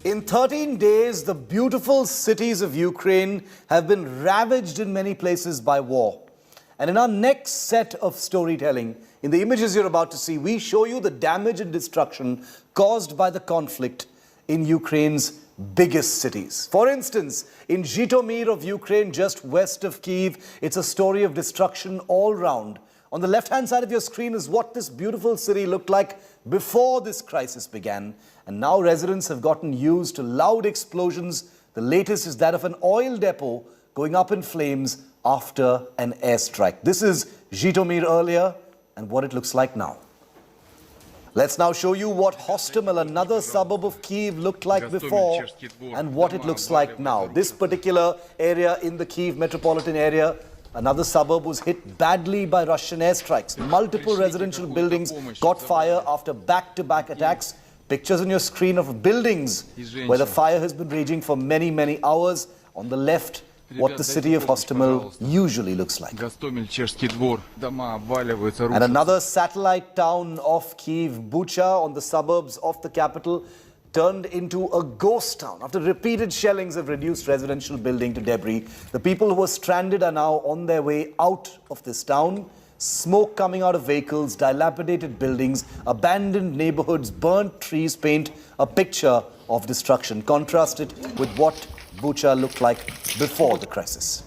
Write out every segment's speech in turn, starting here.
In 13 days, the beautiful cities of Ukraine have been ravaged in many places by war. And in our next set of storytelling, in the images you're about to see, we show you the damage and destruction caused by the conflict in Ukraine's biggest cities. For instance, in Zhytomyr of Ukraine, just west of Kyiv, it's a story of destruction all round. On the left-hand side of your screen is what this beautiful city looked like before this crisis began. And now residents have gotten used to loud explosions. The latest is that of an oil depot going up in flames after an airstrike. This is Zhytomyr earlier and what it looks like now. Let's now show you what Hostomel, another suburb of Kyiv, looked like before and what it looks like now. This particular area in the Kyiv metropolitan area, another suburb, was hit badly by Russian airstrikes. Multiple residential buildings caught fire after back-to-back attacks. Pictures on your screen of buildings where the fire has been raging for many, many hours. On the left, what the city of Hostomel usually looks like. And another satellite town of Kyiv, Bucha, on the suburbs of the capital, turned into a ghost town. After repeated shellings have reduced residential building to debris, the people who were stranded are now on their way out of this town. Smoke coming out of vehicles, dilapidated buildings, abandoned neighborhoods, burnt trees paint a picture of destruction. Contrast it with what Bucha looked like before the crisis.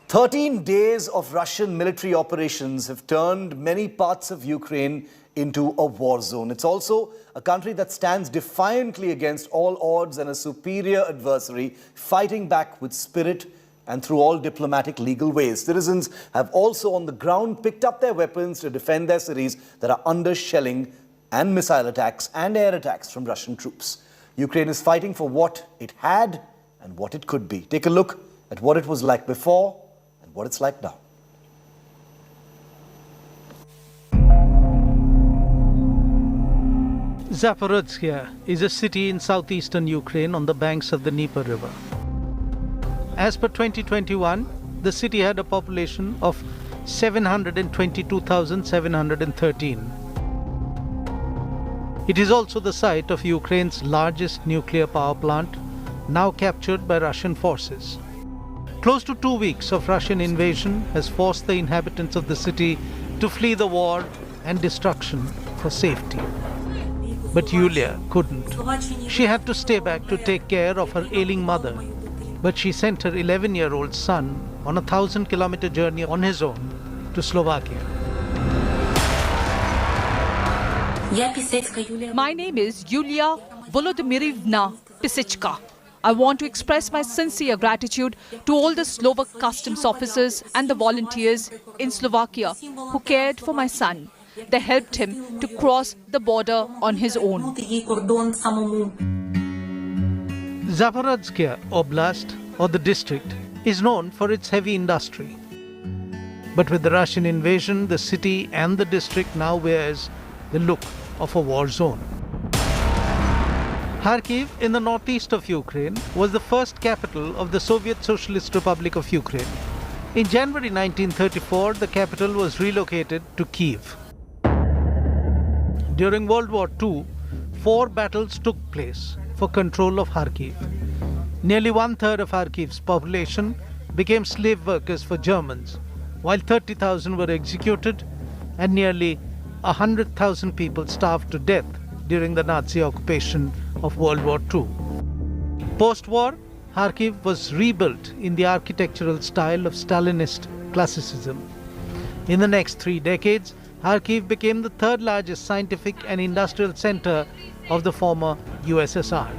"13 days of Russian military operations have turned many parts of Ukraine into a war zone. It's also a country that stands defiantly against all odds and a superior adversary, fighting back with spirit and through all diplomatic legal ways. Citizens have also on the ground picked up their weapons to defend their cities that are under shelling and missile attacks and air attacks from Russian troops. Ukraine is fighting for what it had and what it could be. Take a look at what it was like before and what it's like now. Zaporizhzhia is a city in southeastern Ukraine on the banks of the Dnieper River. As per 2021, the city had a population of 722,713. It is also the site of Ukraine's largest nuclear power plant, now captured by Russian forces. Close to 2 weeks of Russian invasion has forced the inhabitants of the city to flee the war and destruction for safety. But Yulia couldn't. She had to stay back to take care of her ailing mother. But she sent her 11-year-old son on a 1,000-kilometer journey on his own to Slovakia. My name is Yulia Volodymyrivna Pisichka. I want to express my sincere gratitude to all the Slovak customs officers and the volunteers in Slovakia who cared for my son. They helped him to cross the border on his own. Zaporizhzhia Oblast, or the district, is known for its heavy industry. But with the Russian invasion, the city and the district now wears the look of a war zone. Kharkiv, in the northeast of Ukraine, was the first capital of the Soviet Socialist Republic of Ukraine. In January 1934, the capital was relocated to Kyiv. During World War II, 4 battles took place for control of Kharkiv. Nearly 1/3 of Kharkiv's population became slave workers for Germans, while 30,000 were executed and nearly 100,000 people starved to death during the Nazi occupation of World War II. Post-war, Kharkiv was rebuilt in the architectural style of Stalinist classicism. In the next 3 decades, Kharkiv became the 3rd largest scientific and industrial center of the former USSR.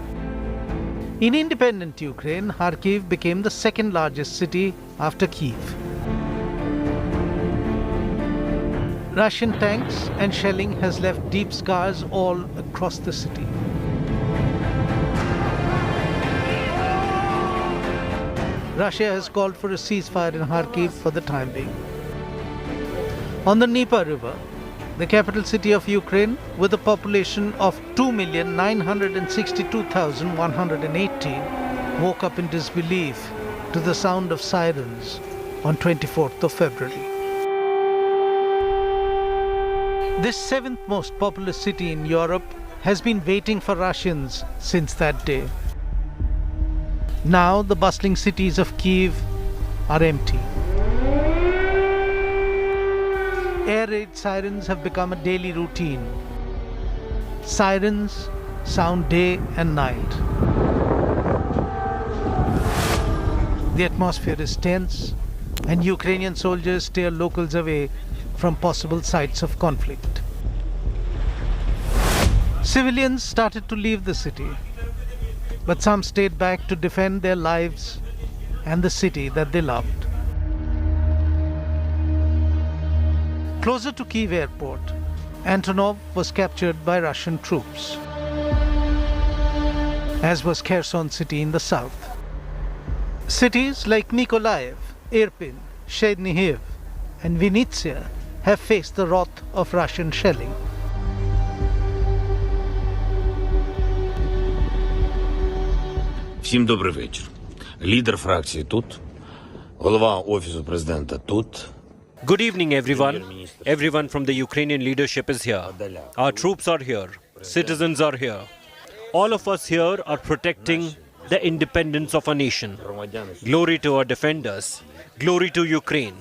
In independent Ukraine, Kharkiv became the 2nd largest city after Kyiv. Russian tanks and shelling has left deep scars all across the city. Russia has called for a ceasefire in Kharkiv for the time being. On the Dnieper River, the capital city of Ukraine, with a population of 2,962,118, woke up in disbelief to the sound of sirens on 24th of February. This seventh most populous city in Europe has been waiting for Russians since that day. Now the bustling cities of Kyiv are empty. Air raid sirens have become a daily routine. Sirens sound day and night. The atmosphere is tense, and Ukrainian soldiers steer locals away from possible sites of conflict. Civilians started to leave the city, but some stayed back to defend their lives and the city that they loved. Closer to Kyiv airport, Antonov was captured by Russian troops, as was Kherson city in the south. Cities like Mykolaiv, Irpin, Chernihiv and Vinnytsia have faced the wrath of Russian shelling. Всім добрий вечір. Лідер фракції тут, голова Офісу президента тут. Good evening, everyone. Everyone from the Ukrainian leadership is here. Our troops are here. Citizens are here. All of us here are protecting the independence of our nation. Glory to our defenders. Glory to Ukraine.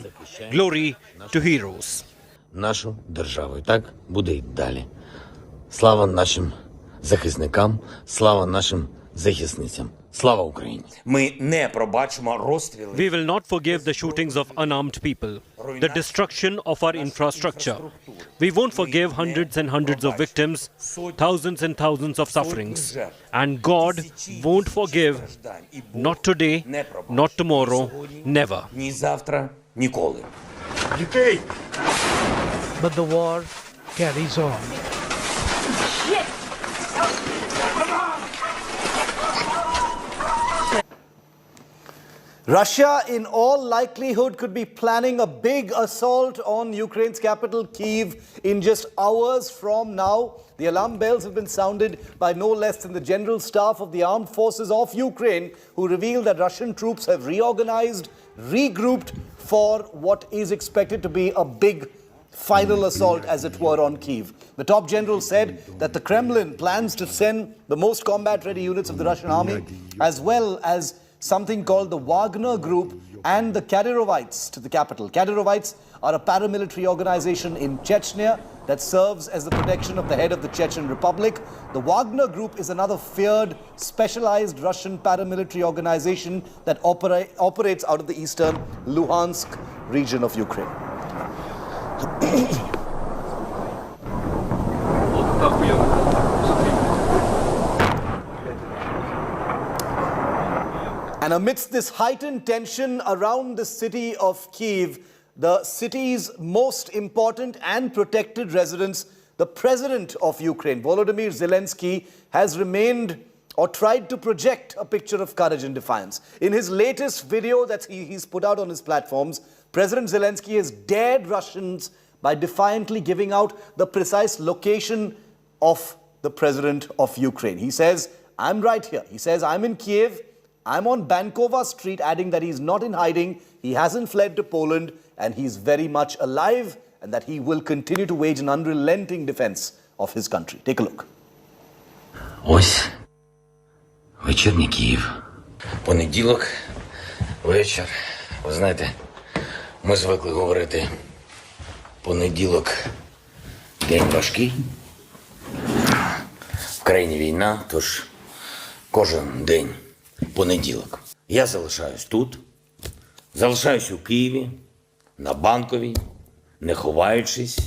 Glory to heroes. Нашу державу. І так буде й далі. Слава нашим захисникам, слава нашим захисницям. Слава Україні! Ми не пробачимо розстріли. We will not forgive the shootings of unarmed people, the destruction of our infrastructure. We won't forgive hundreds and hundreds of victims, thousands and thousands of sufferings. And God won't forgive, not today, not tomorrow, never. Ні завтра, ніколи. But the war carries on. Russia, in all likelihood, could be planning a big assault on Ukraine's capital, Kyiv, in just hours from now. The alarm bells have been sounded by no less than the General Staff of the Armed Forces of Ukraine, who revealed that Russian troops have reorganized, regrouped for what is expected to be a big final assault, as it were, on Kyiv. The top general said that the Kremlin plans to send the most combat-ready units of the Russian army, as well as something called the Wagner Group and the Kadyrovites to the capital. Kadyrovites are a paramilitary organization in Chechnya that serves as the protection of the head of the Chechen Republic. The Wagner Group is another feared, specialized Russian paramilitary organization that operates out of the eastern Luhansk region of Ukraine. And amidst this heightened tension around the city of Kyiv, the city's most important and protected residents, the president of Ukraine, Volodymyr Zelenskyy, has remained or tried to project a picture of courage and defiance. In his latest video that he's put out on his platforms, President Zelenskyy has dared Russians by defiantly giving out the precise location of the president of Ukraine. He says, I'm right here. He says, I'm in Kyiv. I'm on Bankova Street, adding that he's not in hiding, he hasn't fled to Poland, and he's very much alive, and that he will continue to wage an unrelenting defense of his country. Take a look. Ось вечірній Київ. Понеділок, вечір. Ви знаєте, ми звикли говорити понеділок день важкий. В країні війна, тож кожен день понеділок. Я залишаюсь тут, залишаюсь у Києві, на Банковій, не ховаючись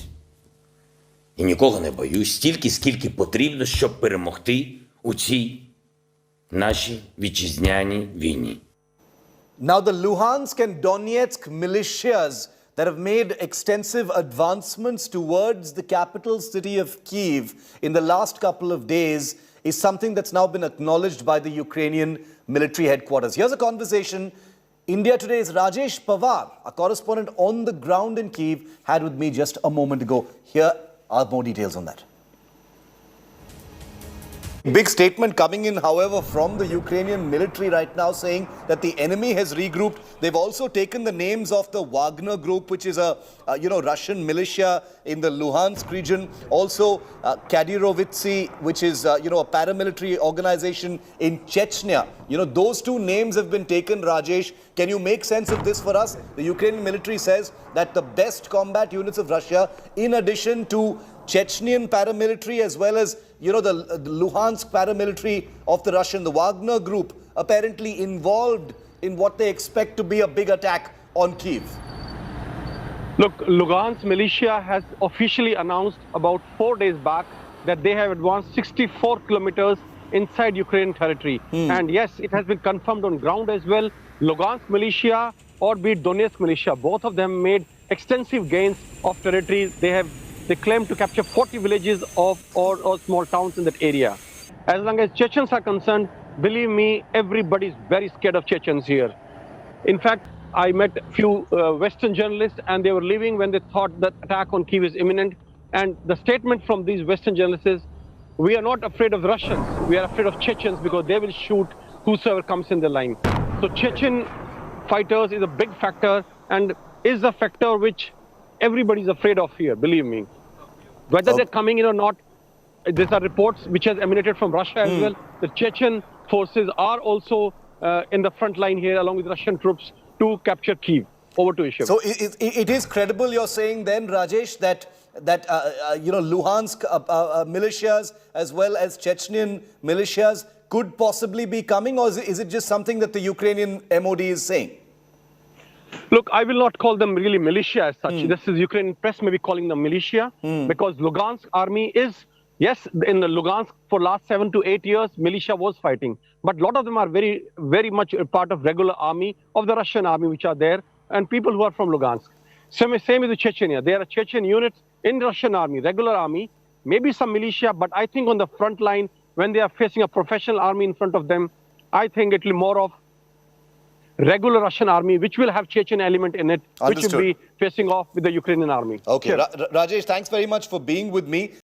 і нікого не боюсь, стільки, скільки потрібно, щоб перемогти у цій нашій вітчизняній війні. Now the Luhansk and Donetsk militias that have made extensive advancements towards the capital city of Kyiv in the last couple of days is something that's now been acknowledged by the Ukrainian military headquarters. Here's a conversation India Today's Rajesh Pawar, a correspondent on the ground in Kyiv, had with me just a moment ago. Here are more details on that. Big statement coming in, however, from the Ukrainian military right now saying that the enemy has regrouped. They've also taken the names of the Wagner group, which is a Russian militia in the Luhansk region. Also, Kadyrovitsi, which is a paramilitary organization in Chechnya. Those two names have been taken, Rajesh. Can you make sense of this for us? The Ukrainian military says that the best combat units of Russia, in addition to Chechnyan paramilitary as well as, the Luhansk paramilitary of the Russian, the Wagner group, apparently involved in what they expect to be a big attack on Kyiv. Look, Lugansk militia has officially announced about 4 days back that they have advanced 64 kilometers inside Ukrainian territory. And yes, it has been confirmed on ground as well. Lugansk militia or be it Donetsk militia, both of them made extensive gains of territory. They claim to capture 40 villages or small towns in that area. As long as Chechens are concerned, believe me, everybody is very scared of Chechens here. In fact, I met a few Western journalists and they were leaving when they thought that attack on Kyiv is imminent. And the statement from these Western journalists is, we are not afraid of the Russians, we are afraid of Chechens because they will shoot whosoever comes in the line. So Chechen fighters is a big factor and is a factor which everybody is afraid of here, believe me. Whether they're coming in or not, these are reports which has emanated from Russia as well. The Chechen forces are also in the front line here along with Russian troops to capture Kyiv. Over to Isham. So it is credible, you're saying then, Rajesh, that Luhansk militias as well as Chechnyan militias could possibly be coming, or is it just something that the Ukrainian MOD is saying? Look, I will not call them really militia as such. This is Ukrainian press maybe calling them militia because Lugansk army is, yes, in the Lugansk for last 7 to 8 years, militia was fighting. But a lot of them are very, very much a part of regular army of the Russian army which are there and people who are from Lugansk. Same with the Chechnya. There are Chechen units in the Russian army, regular army, maybe some militia, but I think on the front line, when they are facing a professional army in front of them, I think it will be more of regular Russian army, which will have Chechen element in it, which will be facing off with the Ukrainian army. Okay, Rajesh, thanks very much for being with me.